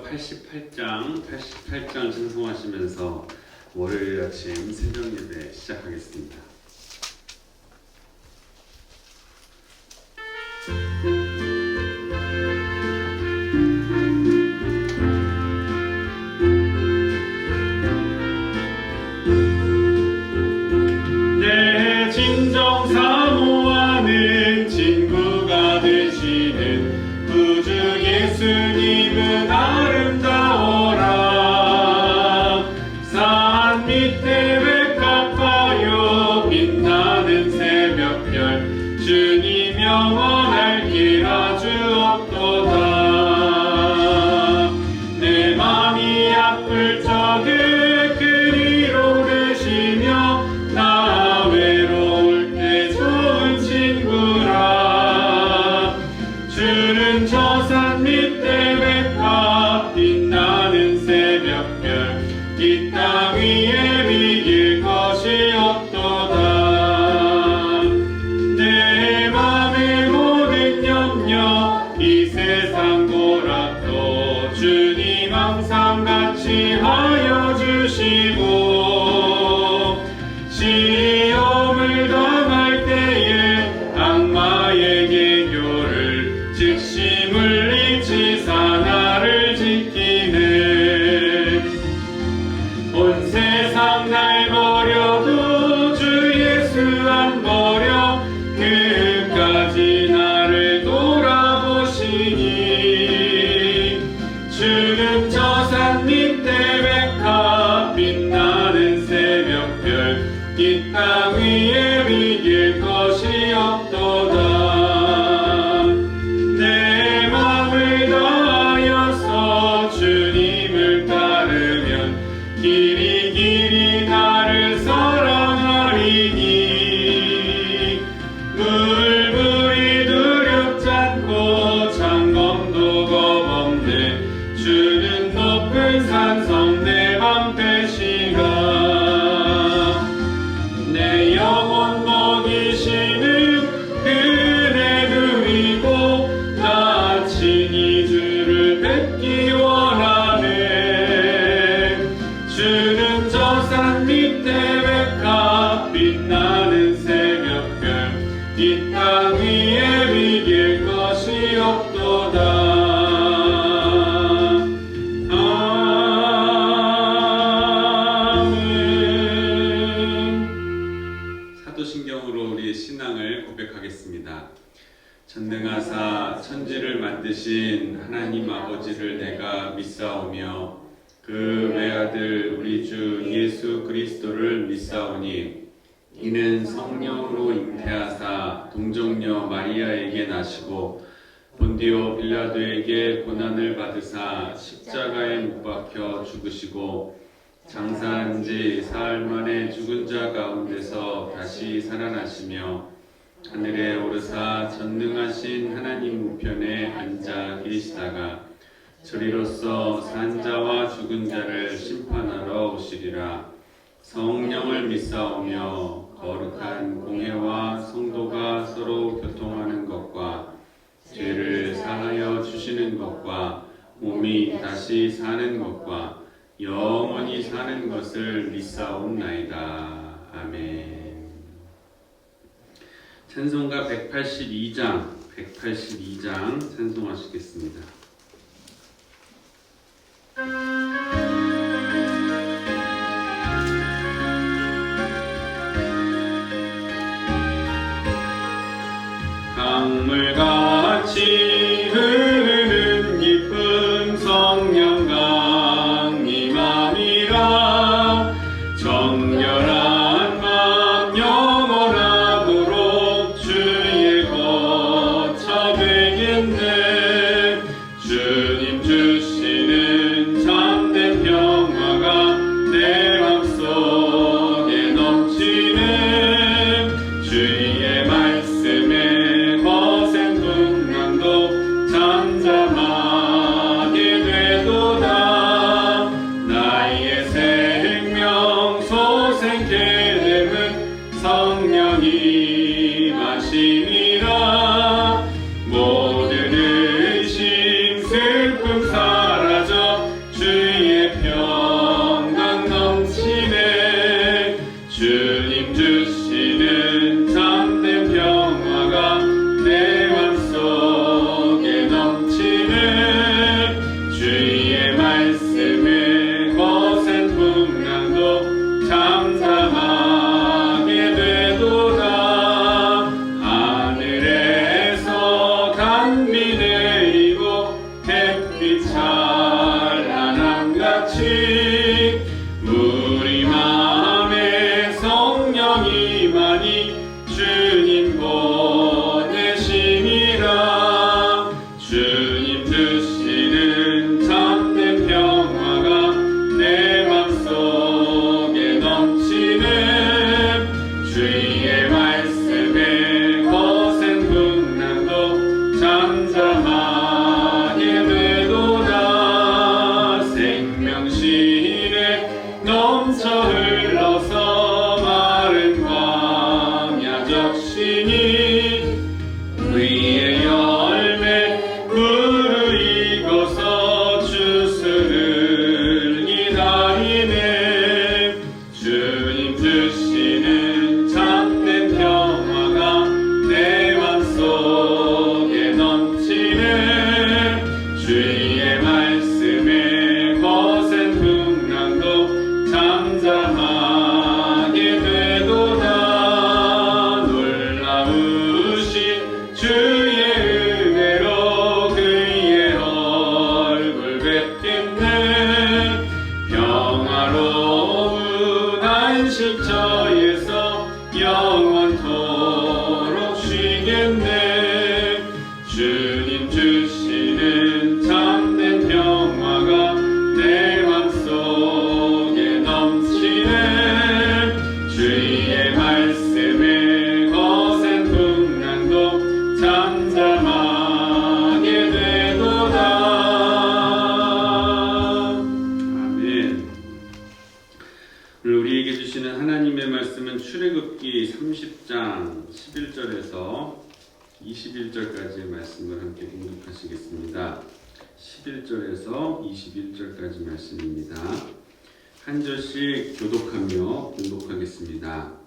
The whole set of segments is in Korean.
88장 찬송하시면서 월요일 아침 새벽 예배 시작하겠습니다. 내 진정 사모하는 친구가 되시는 구주 예수님은 아름다워라. 산 밑에 외깝하여 빛나는 새벽별 주님 영원할 길 아주 없도다. 내 맘이 아플 적에 그리 오르시며 나 외로울 때 좋은 친구라. 주는 저 산 밑에 외카 빛나는 새벽별 이 땅 위에 비길 것이 없도다. 내 맘의 모든 염려 이 세상 고락도 주님 항상 같이 하여 주시고 시험을 당할 때에 악마의 계교를 즉시 물리치사 나를 지키네. 온 세상 날 버려도 주 예수 안 버려 끝까지 나를 돌아보시니. 주는 저 산 밑에 외카 빛나는 새벽별 이 땅 위에 비길 것이 없도다. 내 맘을 다하여서 주님을 따르면 길이 길이 나를 사랑하리니. 물불이 두렵지 않고 장검도 겁없네. 주는 높은 산성 내 방패시가. 내 영혼 먹이시는 은혜 누리고 나 친히 주를 뵙기 원하네. 주는 저 산 밑에 외카 빛나는 새벽별 이 땅 위에 비길 것이 없도다. 사도신경으로 우리의 신앙을 고백하겠습니다. 전능하사 천지를 만드신 하나님 아버지를 내가 믿사오며 그 외아들 우리 주 예수 그리스도를 믿사오니 이는 성령으로 잉태하사 동정녀 마리아에게 나시고 본디오 빌라도에게 고난을 받으사 십자가에 못 박혀 죽으시고 장사한 지 사흘 만에 죽은 자 가운데서 다시 살아나시며 하늘에 오르사 전능하신 하나님 우편에 앉아 계시다가 저리로서 산 자와 죽은 자를 심판하러 오시리라. 성령을 믿사오며 거룩한 공회와 성도가 서로 교통하는 것과 죄를 사하여 주시는 것과 몸이 다시 사는 것과 영원히 사는 것을 믿사옵나이다. 아멘. 찬송가 182장 찬송하시겠습니다. 강물같이 흐르는 깊은 성령강 이 맘이라. 정결한 맘 영원하도록 주의 거처 되겠네. 주님 주시는 참된 평화가 내 맘속에 넘치네. 주의 말씀에 거센 풍랑도 잠잠하게 되도다. 나의 생명 소생케 됨은 성령이 마심이라. 모든 의심 슬픔 사라져 주님 주시는 참된 평화가 내 맘속에 넘치네. 주의 말씀에 거센 풍랑도 잠잠하게 되도다. 하늘에서 단비 내리고 햇빛 찬란함같이 우리 마음에 성령이 많이 주님 보내심이라. 주님 주시는 참된 평화가 내 맘속에 넘치네. 주의 말씀에 거센 풍랑도 잠잠하게 되도다. 생명신에 넘쳐 흘러서 마른 광야 적시니 위의 열매 무르익어서 주스를 기다리네. 주님 주시는 참된 평화가 내 맘속에 넘치네. 주의 말씀에 거센 풍랑도 잠잠하게 되도다. 놀라우신 주의 은혜로 그의 얼굴 뵙겠네. 평화로운 안식처에서 영원토록 쉬겠네. 주님 주시는 참된 평화가 내 맘속에 넘치네. 주의 말씀에 거센 풍랑도 잠잠하게 되도다. 아멘. 오늘 우리에게 주시는 하나님의 말씀은 출애굽기 30장 11절에서 21절까지의 말씀을 함께 공독하시겠습니다. 11절에서 21절까지 말씀입니다. 한 절씩 교독하며 공독하겠습니다.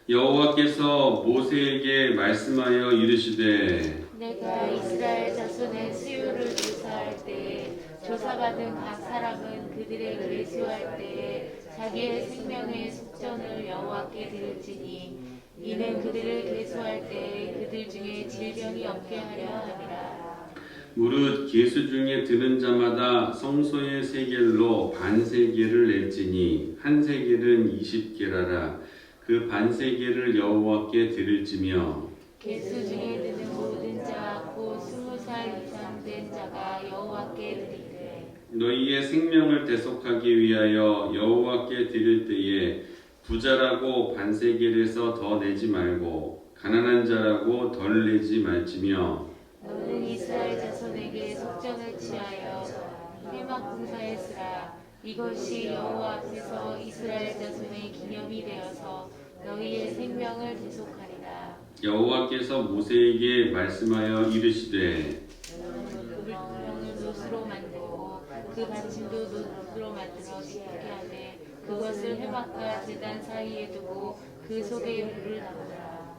여호와께서 모세에게 말씀하여 이르시되 내가 이스라엘 자손의 수요를 조사할 때에 조사받은 각 사람은 그들의 계수할 때에 자기의 생명의 속전을 여호와께 드릴지니 이는 그들을 계수할 때에 그들 중에 질병이 없게 하려 함이라. 무릇 계수 중에 드는 자마다 성소의 세겔로 반세겔을 낼지니 한 세겔은 20게라라. 그 반세겔을 여호와께 드릴지며 계수 중에 드는 모든 자 곧 20살 이상 된 자가 여호와께 드리되 너희의 생명을 대속하기 위하여 여호와께 드릴 때에 부자라고 반세겔에서 더 내지 말고 가난한 자라고 덜 내지 말지며 너는 이스라엘 자손에게 속전을 취하여 회막 봉사에 쓰라. 이것이 여호와 앞에서 이스라엘 자손의 기념이 되어서 너희의 생명을 대속하리라. 여호와께서 모세에게 말씀하여 이르시되 그 불명을 노스로 만들고 그 받침도 노스로 만들어 기쁘게 하되 그것을 회막과 제단 사이에 두고 그 속에 물을 담으라.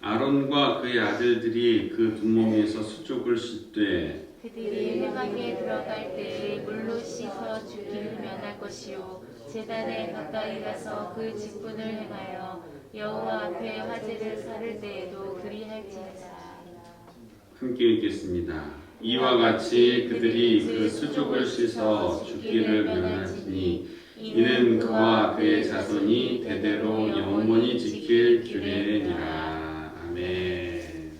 아론과 그의 아들들이 그 두몸에서 수족을 씻되 그들이 회막에 들어갈 때에 물로 씻어 죽기를 면할 것이요 제단에 가까이 가서 그 직분을 행하여 여호와 앞에 화제를 사를 때에도 그리할지니라. 함께 읽겠습니다. 이와 같이 그들이 그 수족을 씻어 죽기를 면하시니 이는 그와 그의 자손이 대대로 영원히 지킬 규례니라. 아멘.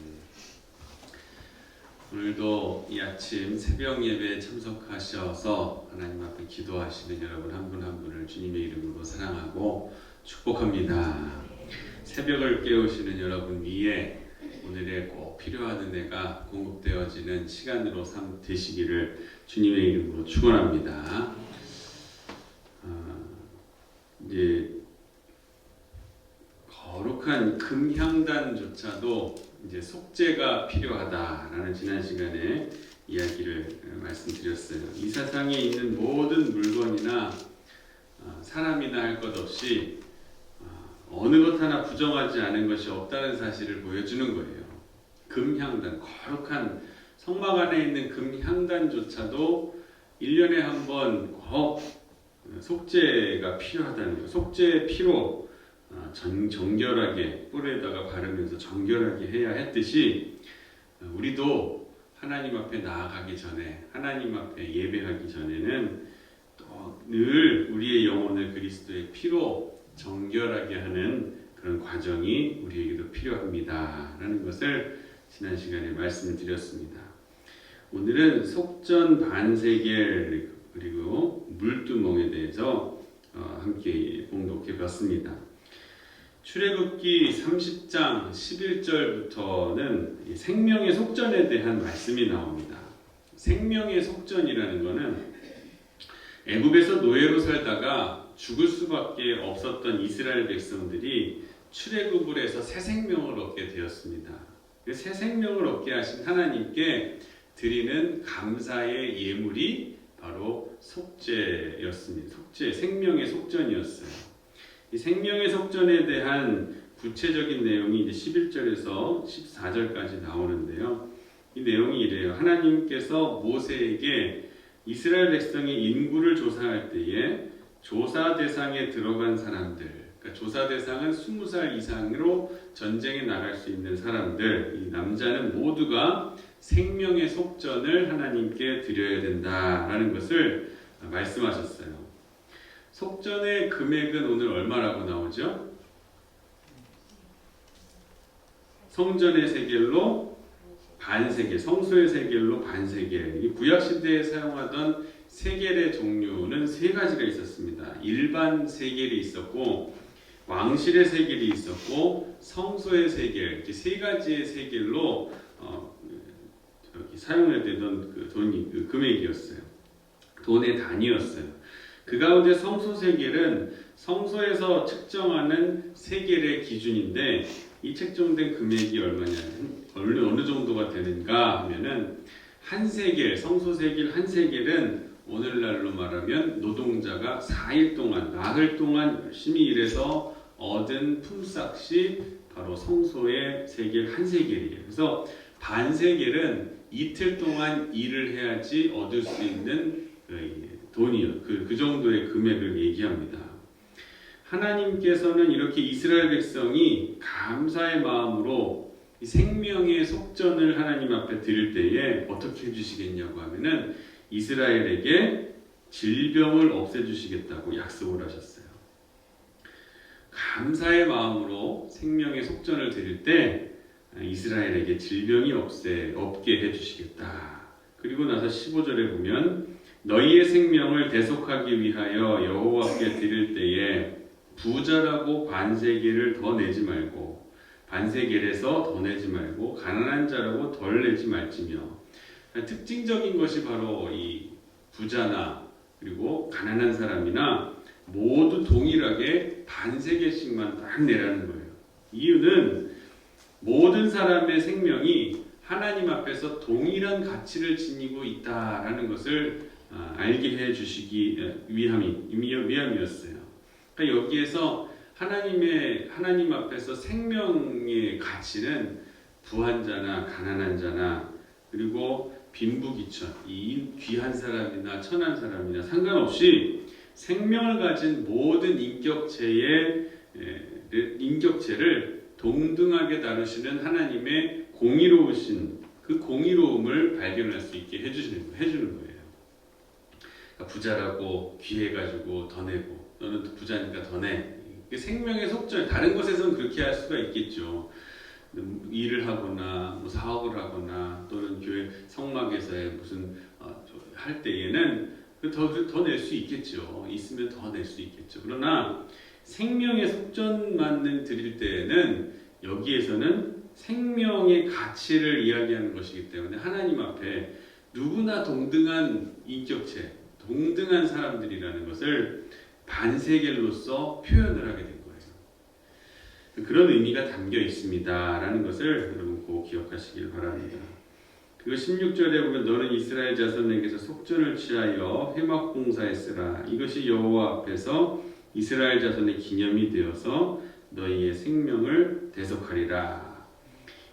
오늘도 이 아침 새벽 예배에 참석하셔서 하나님 앞에 기도하시는 여러분 한 분 한 분을 주님의 이름으로 사랑하고 축복합니다. 새벽을 깨우시는 여러분 위에 오늘의 꼭 필요한 은혜가 공급되어지는 시간으로 되시기를 주님의 이름으로 축원합니다. 이제 거룩한 금향단조차도 이제 속죄가 필요하다라는 지난 시간에 이야기를 말씀드렸어요. 이 세상에 있는 모든 물건이나 사람이나 할 것 없이 어느 것 하나 부정하지 않은 것이 없다는 사실을 보여주는 거예요. 금향단, 거룩한 성막 안에 있는 금향단조차도 1년에 한 번 꼭 속죄가 필요하다는 거예요. 속죄의 피로 정결하게 뿔에다가 바르면서 정결하게 해야 했듯이 우리도 하나님 앞에 나아가기 전에, 하나님 앞에 예배하기 전에는 또 늘 우리의 영혼을 그리스도의 피로 정결하게 하는 그런 과정이 우리에게도 필요합니다 라는 것을 지난 시간에 말씀을 드렸습니다. 오늘은 속전 반세겔 그리고 물두멍에 대해서 함께 봉독해 봤습니다. 출애굽기 30장 11절부터는 생명의 속전에 대한 말씀이 나옵니다. 생명의 속전이라는 것은 애굽에서 노예로 살다가 죽을 수밖에 없었던 이스라엘 백성들이 출애굽을 해서 새 생명을 얻게 되었습니다. 새 생명을 얻게 하신 하나님께 드리는 감사의 예물이 바로 속죄였습니다. 속죄, 생명의 속전이었어요. 이 생명의 속전에 대한 구체적인 내용이 이제 11절에서 14절까지 나오는데요. 이 내용이 이래요. 하나님께서 모세에게 이스라엘 백성의 인구를 조사할 때에 조사 대상에 들어간 사람들, 그러니까 조사 대상은 20살 이상으로 전쟁에 나갈 수 있는 사람들, 이 남자는 모두가 생명의 속전을 하나님께 드려야 된다라는 것을 말씀하셨어요. 속전의 금액은 오늘 얼마라고 나오죠? 성전의 세겔로 반세겔, 성소의 세겔로 반세겔. 이 구약 시대에 사용하던 세겔의 종류는 세 가지가 있었습니다. 일반 세겔이 있었고, 왕실의 세겔이 있었고, 성소의 세겔. 이렇게 세 가지의 세겔로 사용해야 되던 그 돈이 그 금액이었어요. 돈의 단위였어요. 그 가운데 성소 세겔은 성소에서 측정하는 세겔의 기준인데 이 책정된 금액이 얼마냐면 어느 정도가 되는가 하면은 한 세겔, 성소 세겔 한 세겔은 오늘날로 말하면 노동자가 4일 동안 나흘 동안 열심히 일해서 얻은 품삯이 바로 성소의 세겔 한 세겔이에요. 그래서 반 세겔은 이틀 동안 일을 해야지 얻을 수 있는 돈이요. 그 정도의 금액을 얘기합니다. 하나님께서는 이렇게 이스라엘 백성이 감사의 마음으로 이 생명의 속전을 하나님 앞에 드릴 때에 어떻게 해주시겠냐고 하면은 이스라엘에게 질병을 없애주시겠다고 약속을 하셨어요. 감사의 마음으로 생명의 속전을 드릴 때 이스라엘에게 질병이 없게 해주시겠다. 그리고 나서 15절에 보면 너희의 생명을 대속하기 위하여 여호와께 드릴 때에 부자라고 반세겔을 더 내지 말고 반세겔에서 더 내지 말고 가난한 자라고 덜 내지 말지며. 특징적인 것이 바로 이 부자나 그리고 가난한 사람이나 모두 동일하게 반세겔씩만 딱 내라는 거예요. 이유는 모든 사람의 생명이 하나님 앞에서 동일한 가치를 지니고 있다라는 것을 알게 해주시기 위함이었어요. 그러니까 여기에서 하나님 앞에서 생명의 가치는 부한 자나 가난한 자나 그리고 빈부귀천, 이 귀한 사람이나 천한 사람이나 상관없이 생명을 가진 모든 인격체를 동등하게 다루시는 하나님의 공의로우신 그 공의로움을 발견할 수 있게 해주는 거예요. 그러니까 부자라고 귀해가지고 더 내고 너는 부자니까 더 내. 생명의 속전, 다른 곳에서는 그렇게 할 수가 있겠죠. 일을 하거나 뭐 사업을 하거나 또는 교회 성막에서의 무슨 할 때에는 더 낼 수 있겠죠. 있으면 더 낼 수 있겠죠. 그러나 생명의 속전만 드릴 때에는 여기에서는 생명의 가치를 이야기하는 것이기 때문에 하나님 앞에 누구나 동등한 인격체, 동등한 사람들이라는 것을 반세겔로서 표현을 하게 된 거예요. 그런 의미가 담겨 있습니다라는 것을 여러분 꼭 기억하시길 바랍니다. 그리고 16절에 보면 너는 이스라엘 자손에게서 속전을 취하여 회막 봉사했으라. 이것이 여호와 앞에서 이스라엘 자손의 기념이 되어서 너희의 생명을 대속하리라.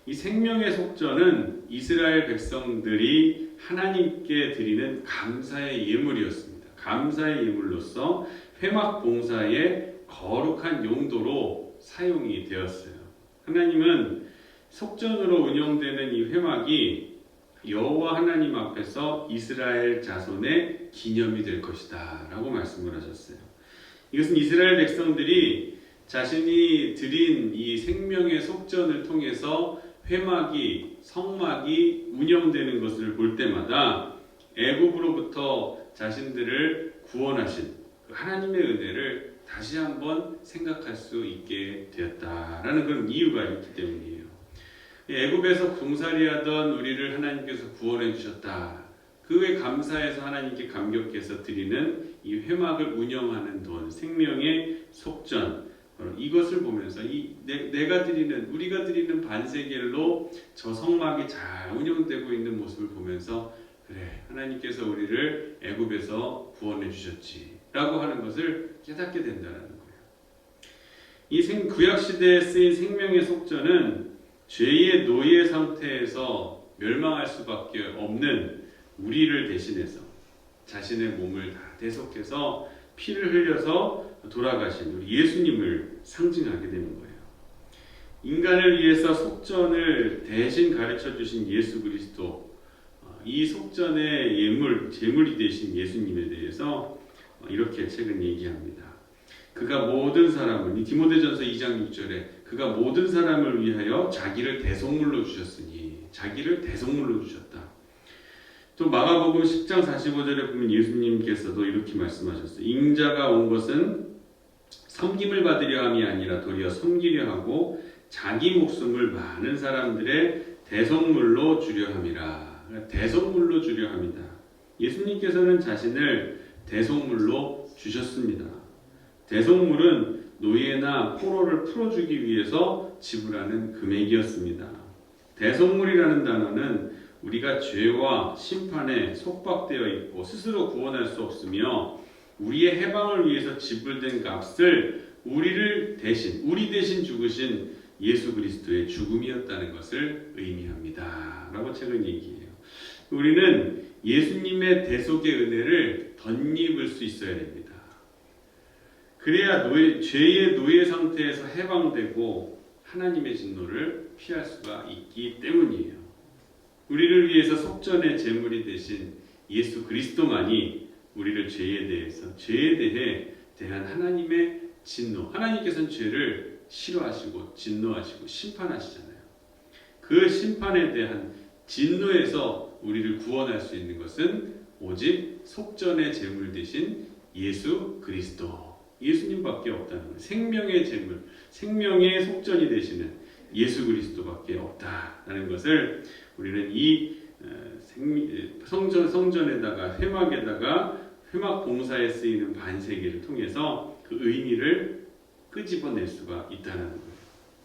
이 생명의 속전은 이스라엘 백성들이 하나님께 드리는 감사의 예물이었습니다. 감사의 예물로서 회막 봉사의 거룩한 용도로 사용이 되었어요. 하나님은 속전으로 운영되는 이 회막이 여호와 하나님 앞에서 이스라엘 자손의 기념이 될 것이다 라고 말씀을 하셨어요. 이것은 이스라엘 백성들이 자신이 드린 이 생명의 속전을 통해서 회막이 성막이 운영되는 것을 볼 때마다 애굽으로부터 자신들을 구원하신 그 하나님의 은혜를 다시 한번 생각할 수 있게 되었다라는 그런 이유가 있기 때문이에요. 애굽에서 종살이하던 우리를 하나님께서 구원해 주셨다. 그에 감사해서 하나님께 감격해서 드리는 이 회막을 운영하는 돈, 생명의 속전, 이것을 보면서 내가 드리는, 우리가 드리는 반세겔로 저 성막이 잘 운영되고 있는 모습을 보면서 그래, 하나님께서 우리를 애굽에서 구원해 주셨지 라고 하는 것을 깨닫게 된다는 거예요. 이 구약시대에 쓰인 생명의 속전은 죄의 노예 상태에서 멸망할 수밖에 없는 우리를 대신해서 자신의 몸을 다 대속해서 피를 흘려서 돌아가신 우리 예수님을 상징하게 되는 거예요. 인간을 위해서 속전을 대신 가르쳐 주신 예수 그리스도, 이 속전의 제물이 되신 예수님에 대해서 이렇게 책은 얘기합니다. 그가 모든 사람을, 디모데전서 2장 6절에 그가 모든 사람을 위하여 자기를 대속물로 주셨으니, 자기를 대속물로 주셨다. 또 마가복음 10장 45절에 보면 예수님께서도 이렇게 말씀하셨어요. 인자가 온 것은 섬김을 받으려 함이 아니라 도리어 섬기려 하고 자기 목숨을 많은 사람들의 대속물로 주려 함이라. 대속물로 주려 합니다. 예수님께서는 자신을 대속물로 주셨습니다. 대속물은 노예나 포로를 풀어주기 위해서 지불하는 금액이었습니다. 대속물이라는 단어는 우리가 죄와 심판에 속박되어 있고 스스로 구원할 수 없으며 우리의 해방을 위해서 지불된 값을 우리 대신 죽으신 예수 그리스도의 죽음이었다는 것을 의미합니다. 라고 책은 얘기해요. 우리는 예수님의 대속의 은혜를 덧입을 수 있어야 됩니다. 그래야 죄의 노예 상태에서 해방되고 하나님의 진노를 피할 수가 있기 때문이에요. 우리를 위해서 속전의 제물이 되신 예수 그리스도만이 우리를 죄에 대한 하나님의 진노, 하나님께서는 죄를 싫어하시고 진노하시고 심판하시잖아요. 그 심판에 대한 진노에서 우리를 구원할 수 있는 것은 오직 속전의 제물 되신 예수 그리스도, 예수님밖에 없다는 거예요. 생명의 제물, 생명의 속전이 되시는 예수 그리스도밖에 없다라는 것을 우리는 이 성전에다가 회막 봉사에 쓰이는 반세기를 통해서 그 의미를 끄집어낼 수가 있다는 거예요.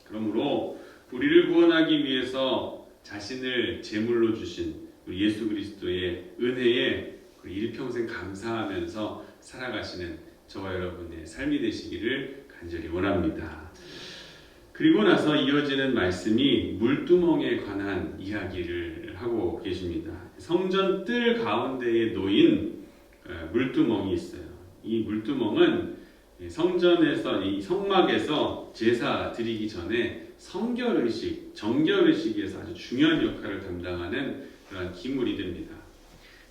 그러므로 우리를 구원하기 위해서 자신을 제물로 주신 우리 예수 그리스도의 은혜에 일평생 감사하면서 살아가시는 저와 여러분의 삶이 되시기를 간절히 원합니다. 그리고 나서 이어지는 말씀이 물두멍에 관한 이야기를 하고 계십니다. 성전 뜰 가운데에 놓인 물두멍이 있어요. 이 물두멍은 성전에서, 이 성막에서 제사 드리기 전에 성결의식, 정결의식에서 아주 중요한 역할을 담당하는 그런 기물이 됩니다.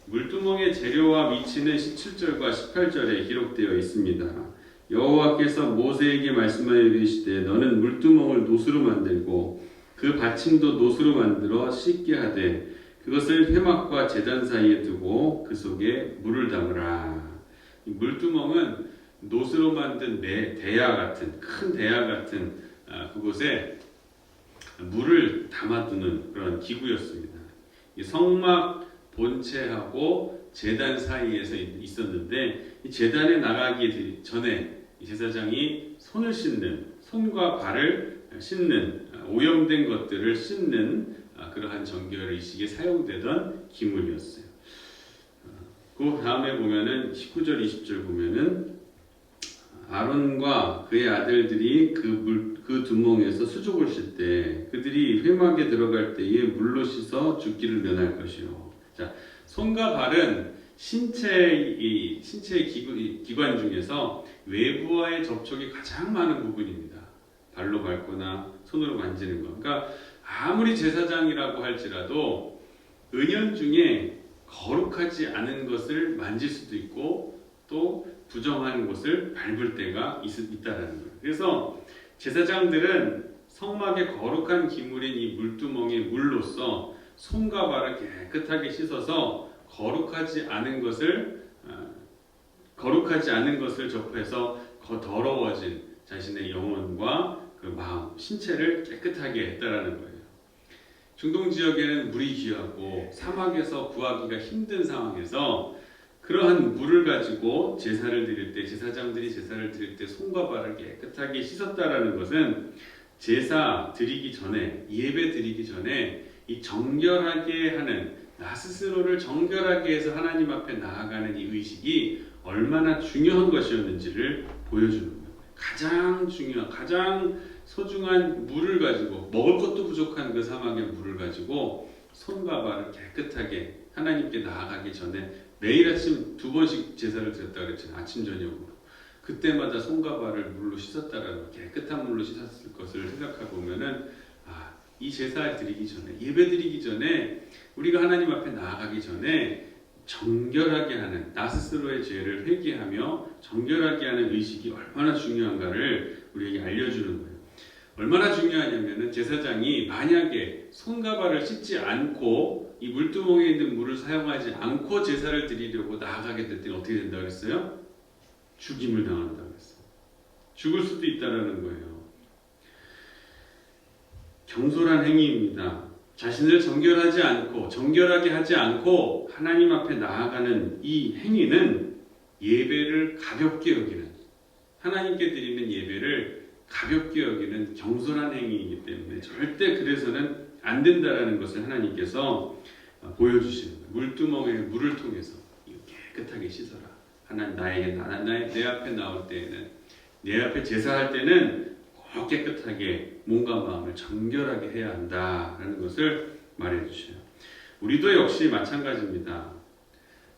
물두멍의 재료와 위치는 17절과 18절에 기록되어 있습니다. 여호와께서 모세에게 말씀하여 이르시되 너는 물두멍을 노수로 만들고 그 받침도 노수로 만들어 씻게 하되 그것을 회막과 제단 사이에 두고 그 속에 물을 담으라. 이 물두멍은 노수로 만든 대야 같은, 큰 대야 같은 그곳에 물을 담아두는 그런 기구였습니다. 이 성막 본체하고 제단 사이에서 있었는데 이 제단에 나가기 전에 제사장이 손과 발을 씻는, 오염된 것들을 씻는 그러한 정결의식에 사용되던 기물이었어요. 그 다음에 보면은 19절 20절 보면은 아론과 그의 아들들이 그 두멍에서 수족을 쉴 때 그들이 회막에 들어갈 때에 물로 씻어 죽기를 면할 것이요. 자, 손과 발은 신체의 기관 중에서 외부와의 접촉이 가장 많은 부분입니다. 발로 밟거나 손으로 만지는 것. 그러니까 아무리 제사장이라고 할지라도 은연중에 거룩하지 않은 것을 만질 수도 있고 또 부정한 것을 밟을 때가 있다라는 거예요. 그래서 제사장들은 성막의 거룩한 기물인 이 물두멍의 물로써 손과 발을 깨끗하게 씻어서 거룩하지 않은 것을 접해서 더러워진 자신의 영혼과 그 마음, 신체를 깨끗하게 했다라는 거예요. 중동 지역에는 물이 귀하고 사막에서 구하기가 힘든 상황에서 그러한 물을 가지고 제사장들이 제사를 드릴 때 손과 발을 깨끗하게 씻었다라는 것은 제사 드리기 전에, 예배 드리기 전에 이 정결하게 하는, 나 스스로를 정결하게 해서 하나님 앞에 나아가는 이 의식이 얼마나 중요한 것이었는지를 보여주는 거예요. 가장 중요한, 가장 소중한 물을 가지고, 먹을 것도 부족한 그 사막의 물을 가지고 손과 발을 깨끗하게 하나님께 나아가기 전에 매일 아침 2번씩 제사를 드렸다고 그랬잖아요. 아침 저녁으로. 그때마다 손과 발을 물로 씻었다라는, 깨끗한 물로 씻었을 것을 생각해 보면은, 이 제사 드리기 전에, 예배 드리기 전에, 우리가 하나님 앞에 나아가기 전에 정결하게 하는, 나 스스로의 죄를 회개하며 정결하게 하는 의식이 얼마나 중요한가를 우리에게 알려주는 거예요. 얼마나 중요하냐면은, 제사장이 만약에 손과 발을 씻지 않고 이 물두멍에 있는 물을 사용하지 않고 제사를 드리려고 나아가게 될 때는 어떻게 된다고 했어요? 죽임을 당한다고 했어요. 죽을 수도 있다라는 거예요. 경솔한 행위입니다. 자신을 정결하게 하지 않고 하나님 앞에 나아가는 이 행위는 예배를 가볍게 여기는, 하나님께 드리는 예배를 가볍게 여기는 경솔한 행위이기 때문에 절대 그래서는 안 된다라는 것을 하나님께서 보여주시는 거예요. 물두멍의 물을 통해서 깨끗하게 씻어라. 하나님, 내 앞에 나올 때에는, 내 앞에 제사할 때는 꼭 깨끗하게 몸과 마음을 정결하게 해야 한다라는 것을 말해주셔요. 우리도 역시 마찬가지입니다.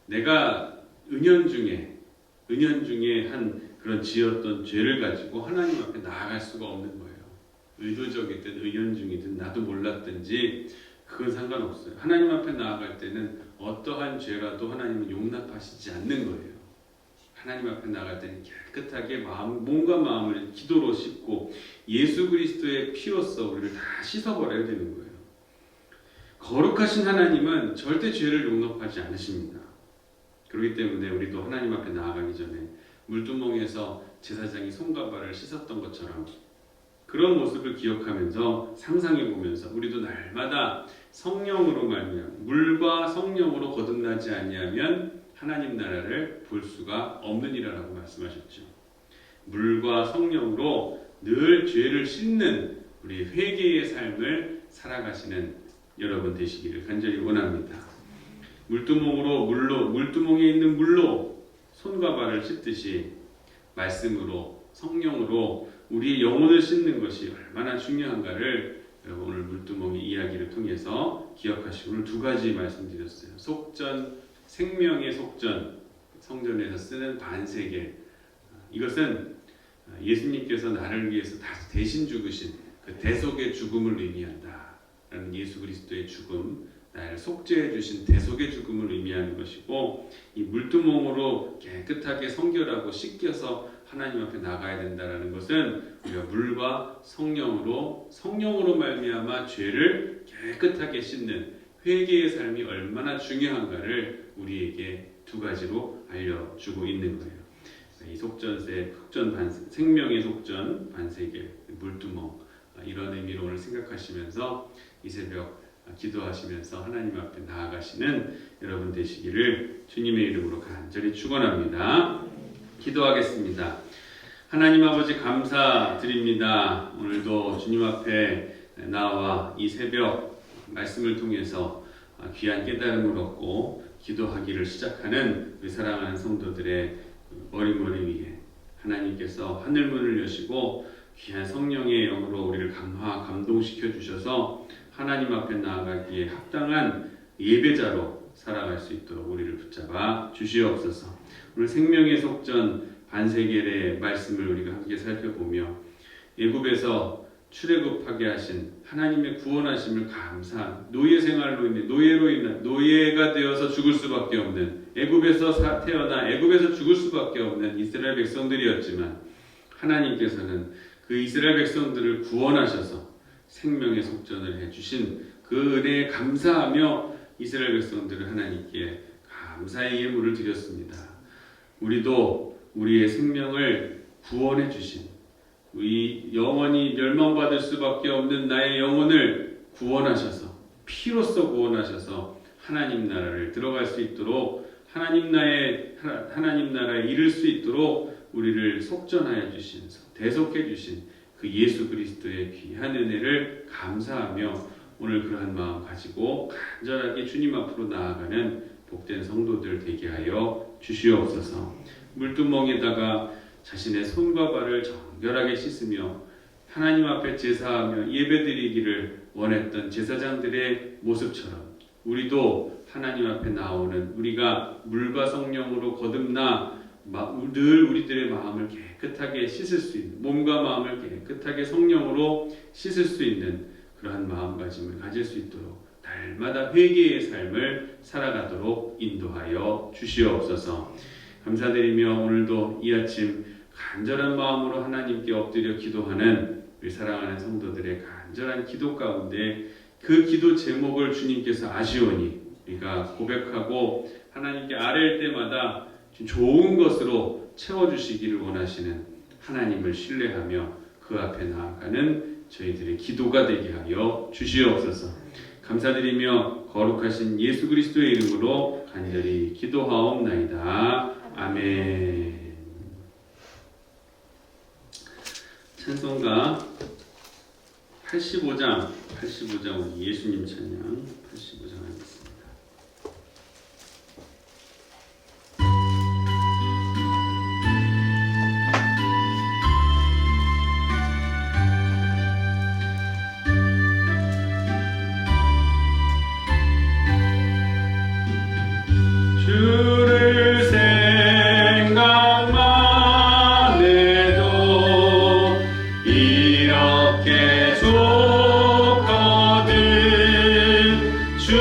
내가 은연중에 한 그런 지었던 죄를 가지고 하나님 앞에 나아갈 수가 없는 거예요. 의도적이든 은연중이든 나도 몰랐든지 그건 상관없어요. 하나님 앞에 나아갈 때는 어떠한 죄라도 하나님은 용납하시지 않는 거예요. 하나님 앞에 나아갈 때는 깨끗하게 몸과 마음을 기도로 씻고 예수 그리스도의 피로써 우리를 다 씻어버려야 되는 거예요. 거룩하신 하나님은 절대 죄를 용납하지 않으십니다. 그렇기 때문에 우리도 하나님 앞에 나아가기 전에 물두멍에서 제사장이 손과 발을 씻었던 것처럼 그런 모습을 기억하면서 상상해 보면서 우리도 날마다 성령으로 말미암아 물과 성령으로 거듭나지 아니하면 하나님 나라를 볼 수가 없느니라라고 말씀하셨죠. 물과 성령으로 늘 죄를 씻는 우리 회개의 삶을 살아가시는 여러분 되시기를 간절히 원합니다. 물두멍에 있는 물로 손과 발을 씻듯이 말씀으로, 성령으로 우리의 영혼을 씻는 것이 얼마나 중요한가를 여러분 오늘 물두멍의 이야기를 통해서 기억하시고, 오늘 2가지 말씀드렸어요. 속전, 생명의 속전, 성전에서 쓰는 반세겔. 이것은 예수님께서 나를 위해서 대신 죽으신 그 대속의 죽음을 의미한다 라는, 예수 그리스도의 죽음, 나를 속죄해 주신 대속의 죽음을 의미하는 것이고, 이 물두멍으로 깨끗하게 성결하고 씻겨서 하나님 앞에 나가야 된다는 것은 우리가 물과 성령으로 말미암아 죄를 깨끗하게 씻는 회개의 삶이 얼마나 중요한가를 우리에게 2가지로 알려주고 있는 거예요. 이 생명의 속전, 반세겔, 물두멍, 이런 의미로 오늘 생각하시면서 이 새벽 기도하시면서 하나님 앞에 나아가시는 여러분 되시기를 주님의 이름으로 간절히 축원합니다. 기도하겠습니다. 하나님 아버지 감사드립니다. 오늘도 주님 앞에 나와 이 새벽 말씀을 통해서 귀한 깨달음을 얻고 기도하기를 시작하는 우리 사랑하는 성도들의 머리머리 위에 하나님께서 하늘문을 여시고 귀한 성령의 영으로 우리를 감동시켜 주셔서 하나님 앞에 나아가기에 합당한 예배자로 살아갈 수 있도록 우리를 붙잡아 주시옵소서. 오늘 생명의 속전 반세겔의 말씀을 우리가 함께 살펴보며 애굽에서 출애굽하게 하신 하나님의 구원하심을 감사한 노예 생활로 인해 노예로 인한 노예가 되어서 죽을 수밖에 없는 애굽에서 태어나 애굽에서 죽을 수밖에 없는 이스라엘 백성들이었지만 하나님께서는 그 이스라엘 백성들을 구원하셔서 생명의 속전을 해주신 그 은혜에 감사하며 이스라엘 백성들은 하나님께 감사의 예물을 드렸습니다. 우리도 우리의 생명을 구원해 주신 우리 영원히 멸망받을 수밖에 없는 나의 영혼을 구원하셔서 피로써 구원하셔서 하나님 나라를 들어갈 수 있도록 하나님 나라에 이를 수 있도록 우리를 속전하여 주신 대속해 주신 그 예수 그리스도의 귀한 은혜를 감사하며 오늘 그러한 마음 가지고 간절하게 주님 앞으로 나아가는 복된 성도들 되게 하여 주시옵소서. 물두멍에다가 자신의 손과 발을 정결하게 씻으며 하나님 앞에 제사하며 예배드리기를 원했던 제사장들의 모습처럼 우리도 하나님 앞에 나오는 우리가 물과 성령으로 거듭나 늘 우리들의 마음을 깨끗하게 씻을 수 있는 몸과 마음을 깨끗하게 성령으로 씻을 수 있는 그러한 마음가짐을 가질 수 있도록 날마다 회개의 삶을 살아가도록 인도하여 주시옵소서. 감사드리며 오늘도 이 아침 간절한 마음으로 하나님께 엎드려 기도하는 우리 사랑하는 성도들의 간절한 기도 가운데 그 기도 제목을 주님께서 아시오니 우리가 고백하고 하나님께 아뢰일 때마다 좋은 것으로 채워주시기를 원하시는 하나님을 신뢰하며 그 앞에 나아가는 저희들의 기도가 되게 하여 주시옵소서. 감사드리며 거룩하신 예수 그리스도의 이름으로 간절히 기도하옵나이다. 아멘. 찬송가 85장 우리 예수님 찬양 85장 하겠습니다. 주를 생각만 해도 이렇게 좋거든. 주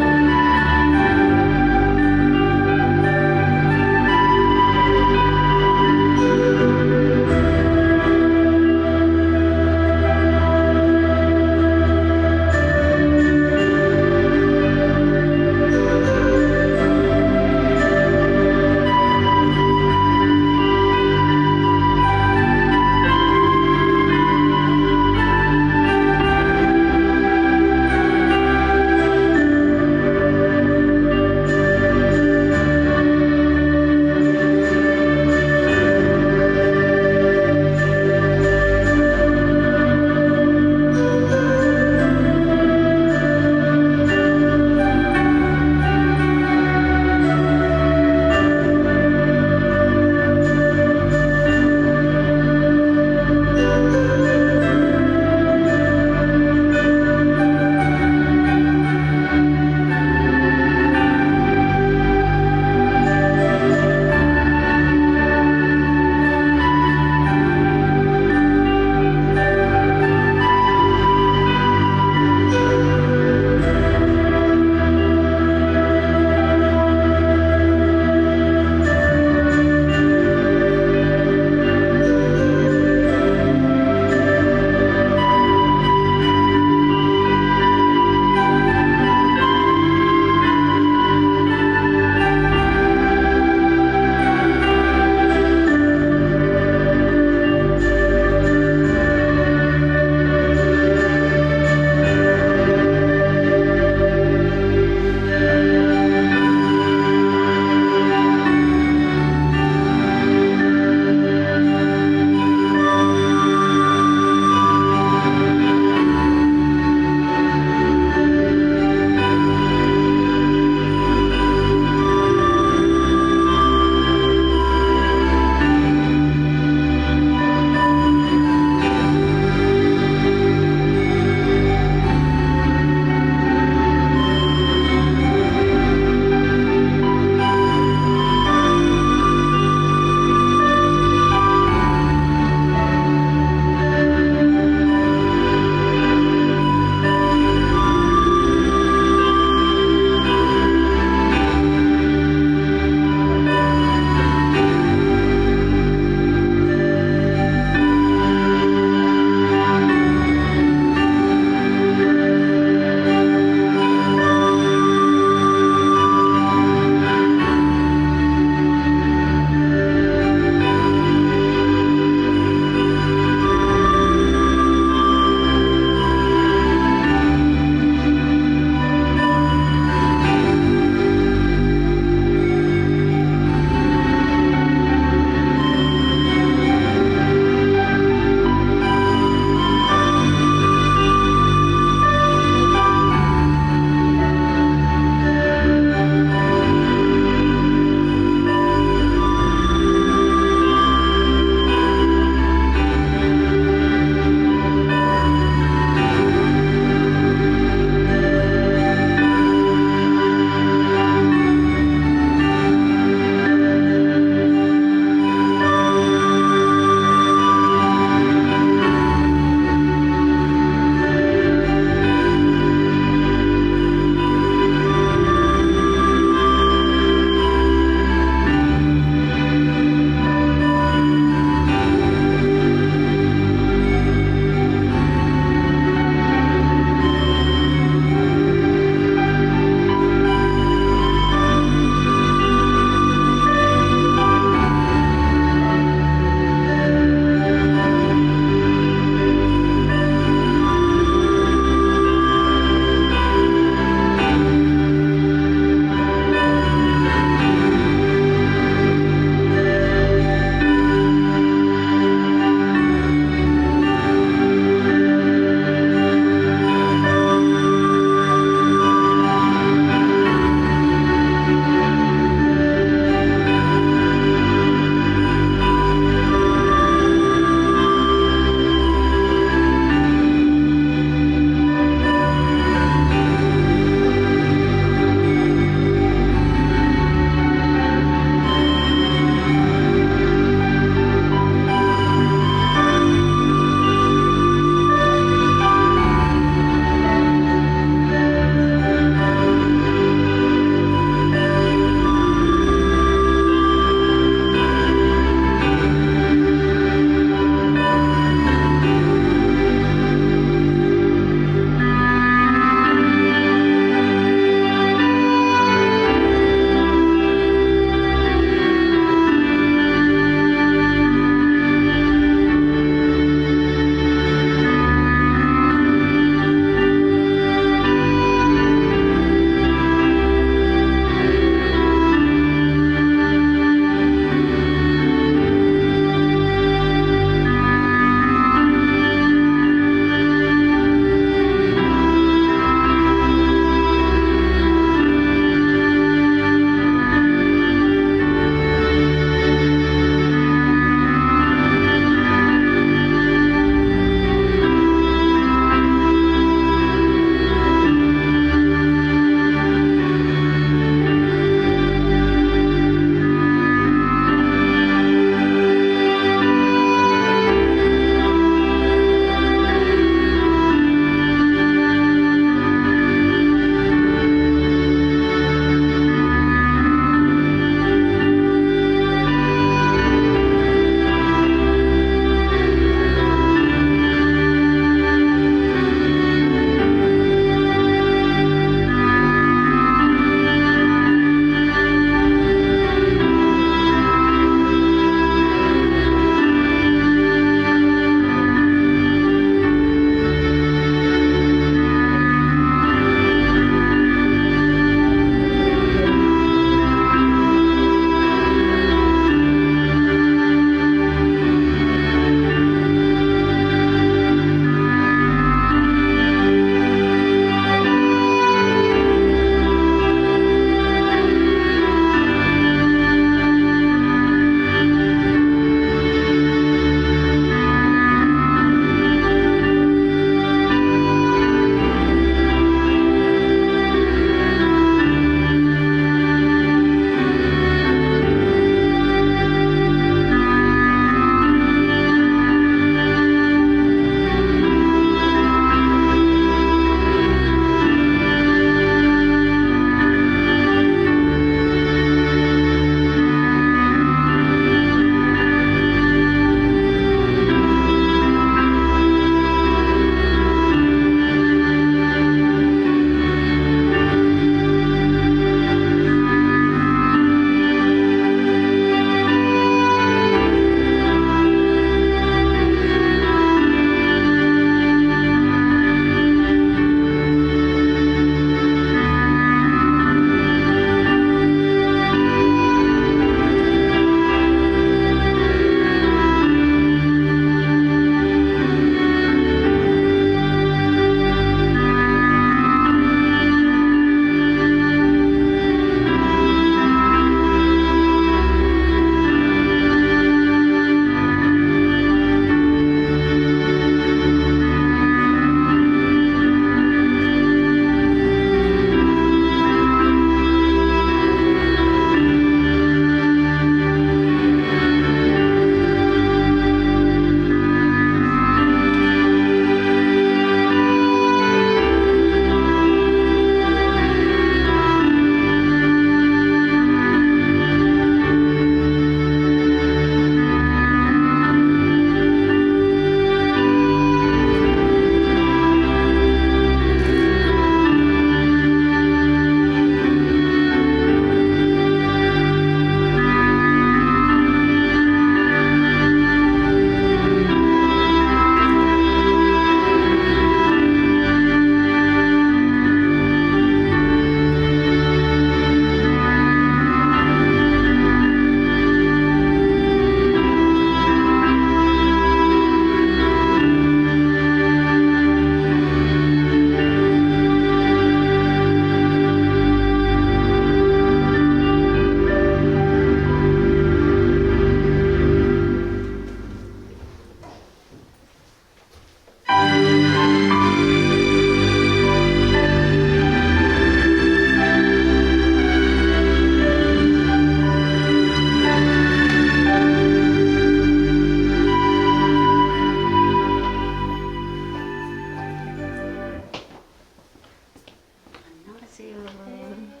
들어가세요.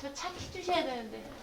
저 차 켜주셔야 되는데.